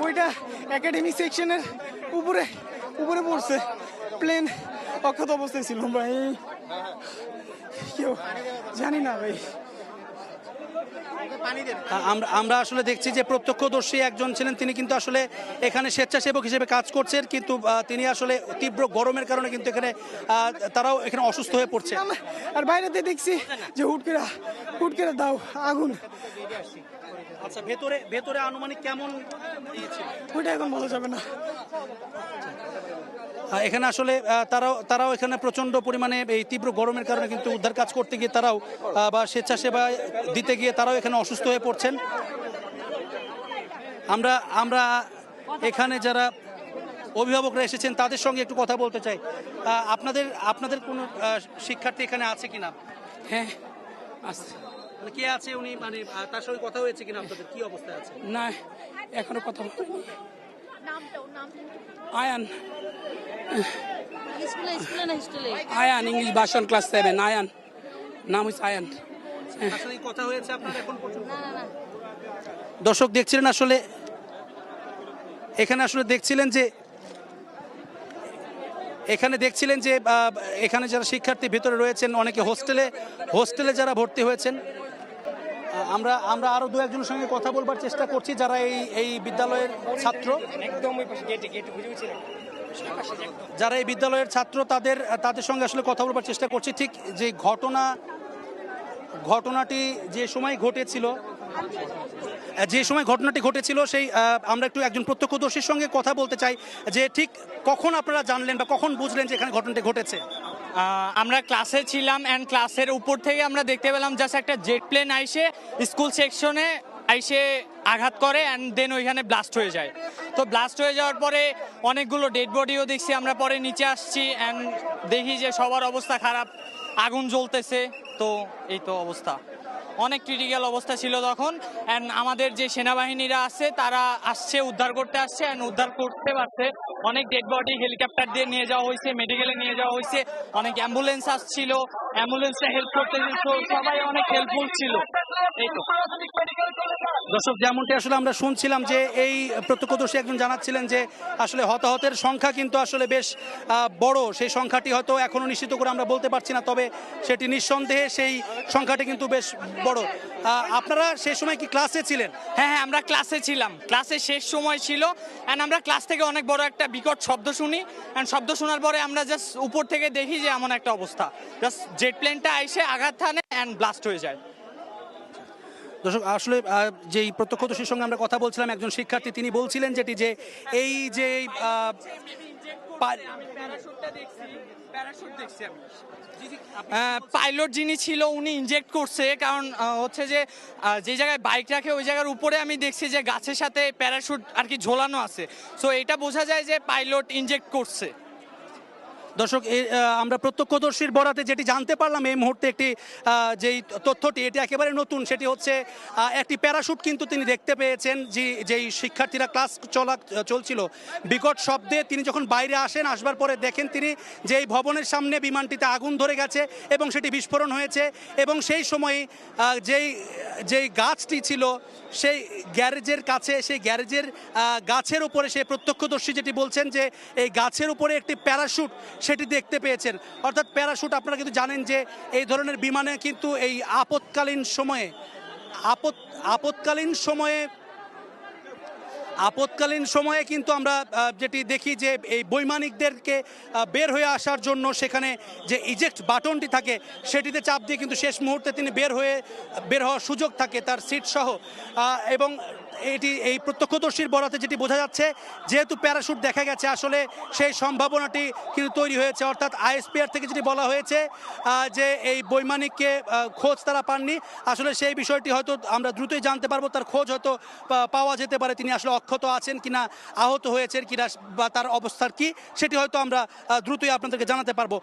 ওইটা একাডেমিক সেকশনের উপরে উপরে পড়ছে, প্লেন অক্ষত অবস্থায় ছিল ভাই, কেউ জানি না ভাই। আমরা আসলে দেখছি যে প্রত্যক্ষদর্শী একজন ছিলেন, তিনি কিন্তু আসলে এখানে স্বেচ্ছাসেবক হিসেবে কাজ করছেন, কিন্তু তিনি আসলে তীব্র গরমের কারণে কিন্তু এখানে তারাও এখানে অসুস্থ হয়ে পড়ছে। আর বাইরেতে দেখছি যে হুট করে দাও আগুন। আচ্ছা, ভেতরে আনুমানিক কেমন ওইটা এখন বলা যাবে না। এখানে আসলে তারাও এখানে প্রচন্ড পরিমাণে এই তীব্র গরমের কারণে কিন্তু উদ্ধার কাজ করতে গিয়ে তারাও বা স্বেচ্ছাসেবা দিতে গিয়ে তারাও এখানে অসুস্থ হয়ে পড়ছেন। আমরা এখানে যারা অভিভাবকরা এসেছেন তাদের সঙ্গে একটু কথা বলতে চাই। আপনাদের কোনো শিক্ষার্থী এখানে আছে কিনা? হ্যাঁ আছে। কে আছে উনি, মানে তার সঙ্গে কথা হয়েছে কিনা? আপনাদের কি অবস্থায় আছে? না এখনো কথা আয়ান আয়ান ইংলিশ ভাষণ ক্লাস 7 আয়ান, নাম হচ্ছে আয়ান। কথা হয়েছে আপনার এখন পর্যন্ত? দর্শক দেখছিলেন আসলে এখানে আসলে দেখছিলেন যে এখানে যারা শিক্ষার্থী ভিতরে রয়েছেন, অনেকে হোস্টেলে যারা ভর্তি হয়েছেন। আমরা আরো দু একজনের সঙ্গে কথা বলবার চেষ্টা করছি যারা এই বিদ্যালয়ের ছাত্র, যারা এই বিদ্যালয়ের ছাত্র তাদের সঙ্গে আসলে কথা বলবার চেষ্টা করছি। ঠিক যে ঘটনাটি যে সময় ঘটনাটি ঘটেছিল সেই আমরা একটু একজন প্রত্যক্ষদর্শীর সঙ্গে কথা বলতে চাই যে ঠিক কখন আপনারা জানলেন বা কখন বুঝলেন যে এখানে ঘটনাটি ঘটেছে? আমরা ক্লাসে ছিলাম অ্যান্ড ক্লাসের উপর থেকে আমরা দেখতে পেলাম জাস্ট একটা জেট প্লেন আইসে স্কুল সেকশনে আইসে আঘাত করে অ্যান্ড দেন ওইখানে ব্লাস্ট হয়ে যায়। তো ব্লাস্ট হয়ে যাওয়ার পরে অনেকগুলো ডেড বডিও দেখছি। আমরা পরে নিচে আসছি অ্যান্ড দেখি যে সবার অবস্থা খারাপ, আগুন জ্বলতেছে। তো এই তো অবস্থা, অনেক ক্রিটিক্যাল অবস্থা ছিল তখন। অ্যান্ড আমাদের যে সেনাবাহিনীরা আছে তারা আসছে, উদ্ধার করতে আসছে অ্যান্ড উদ্ধার করতে পারছে। অনেক ডেড বডি হেলিকপ্টার দিয়ে নিয়ে যাওয়া হয়েছে, মেডিকেলে নিয়ে যাওয়া হয়েছে, অনেক অ্যাম্বুলেন্স আসছিল, অ্যাম্বুলেন্সে হেল্প করতে সবাই অনেক হেল্পফুল ছিল। এই তো দর্শক, যেমনটি আসলে আমরা শুনছিলাম যে এই প্রত্যক্ষদর্শী একজন জানাচ্ছিলেন যে আসলে হতাহতের সংখ্যা কিন্তু আসলে বেশ বড়। সেই সংখ্যাটি হয়তো এখনো নিশ্চিত করে আমরা বলতে পারছি না, তবে সেটি নিঃসন্দেহে সেই সংখ্যাটি কিন্তু বেশ বড়। আপনারা সেই সময় কি ক্লাসে ছিলেন? হ্যাঁ, আমরা ক্লাসে ছিলাম, ক্লাসে শেষ সময় ছিল অ্যান্ড আমরা ক্লাস থেকে অনেক বড় একটা বিকট শব্দ শুনি অ্যান্ড শব্দ শোনার পরে আমরা জাস্ট উপর থেকে দেখি যে এমন একটা অবস্থা, জাস্ট জেট প্লেনটা এসে আঘাত হানে অ্যান্ড ব্লাস্ট হয়ে যায়। দর্শক, আসলে যেই প্রত্যক্ষদর্শীর সঙ্গে আমরা কথা বলছিলাম, একজন শিক্ষার্থী, তিনি বলছিলেন যেটি যে এই যে পাইলট যিনি ছিল উনি ইনজেক্ট করছে, কারণ হচ্ছে যে যে জায়গায় বাইক রাখে ওই জায়গার উপরে আমি দেখছি যে গাছের সাথে প্যারাশুট আর কি ঝোলানো আছে। সো এটা বোঝা যায় যে পাইলট ইনজেক্ট করছে। দর্শক, আমরা প্রত্যক্ষদর্শীর বরাতে যেটি জানতে পারলাম এই মুহূর্তে, একটি যেই তথ্যটি এটি একেবারে নতুন, সেটি হচ্ছে একটি প্যারাশুট কিন্তু তিনি দেখতে পেয়েছেন। যেই শিক্ষার্থীরা ক্লাস চলছিল, বিকট শব্দে তিনি যখন বাইরে আসবার পরে দেখেন তিনি যে এই ভবনের সামনে বিমানটিতে আগুন ধরে গেছে এবং সেটি বিস্ফোরণ হয়েছে। এবং সেই সময় যেই গাছটি ছিল সেই গ্যারেজের কাছে, সেই গ্যারেজের গাছের উপরে সেই প্রত্যক্ষদর্শী যেটি বলছেন যে এই গাছের উপরে একটি প্যারাশুট সেটি দেখতে পেয়েছেন। অর্থাৎ প্যারাশুট, আপনারা কিন্তু জানেন যে এই ধরনের বিমানে কিন্তু এই আপৎকালীন সময়ে কিন্তু আমরা যেটি দেখি যে এই বৈমানিকদেরকে বের হয়ে আসার জন্য সেখানে যে ইজেক্ট বাটনটি থাকে সেটিতে চাপ দিয়ে কিন্তু শেষ মুহূর্তে তিনি বের হওয়ার সুযোগ থাকে তার সিট সহ। এবং এই প্রত্যক্ষদর্শীর বরাতে যেটি বোঝা যাচ্ছে, যেহেতু প্যারাশুট দেখা গেছে, আসলে সেই সম্ভাবনাটি কিন্তু তৈরি হয়েছে। অর্থাৎ আইএসপিআর থেকে যেটি বলা হয়েছে যে এই বৈমানিককে খোঁজ তারা পাননি, আসলে সেই বিষয়টি হয়তো আমরা দ্রুতই জানতে পারবো। তার খোঁজ হয়তো পাওয়া যেতে পারে, তিনি আসলে অক্ষত আছেন কিনা, আহত হয়েছেন কিনা, বা তার অবস্থার কি, সেটি হয়তো আমরা দ্রুতই আপনাদেরকে জানাতে পারবো।